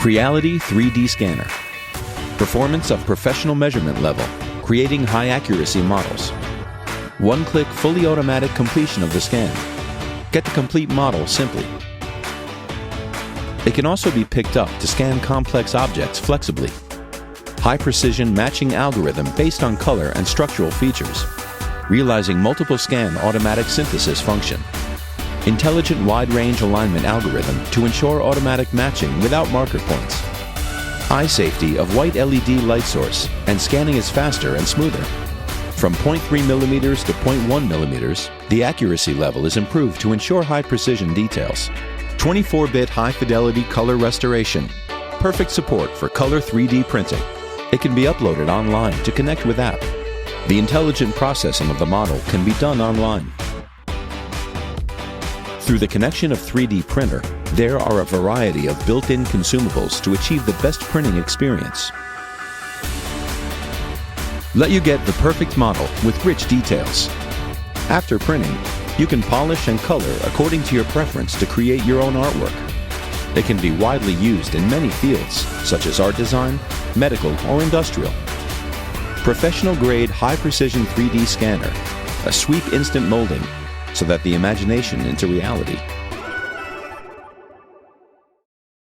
Creality 3D Scanner. Performance of professional measurement level, creating high-accuracy models. One-click fully automatic completion of the scan. Get the complete model simply. It can also be picked up to scan complex objects flexibly. High-precision matching algorithm based on color and structural features, realizing multiple scan automatic synthesis function. Intelligent wide-range alignment algorithm to ensure automatic matching without marker points. Eye safety of white LED light source, and scanning is faster and smoother. From 0.3 millimeters to 0.1 millimeters, the accuracy level is improved to ensure high precision details. 24-bit high-fidelity color restoration. Perfect support for color 3D printing. It can be uploaded online to connect with app. The intelligent processing of the model can be done online. Through the connection of 3D printer, there are a variety of built-in consumables to achieve the best printing experience. Let you get the perfect model with rich details. After printing, you can polish and color according to your preference to create your own artwork. It can be widely used in many fields, such as art design, medical, or industrial. Professional-grade high-precision 3D scanner, a sweep instant molding, so that the imagination into reality.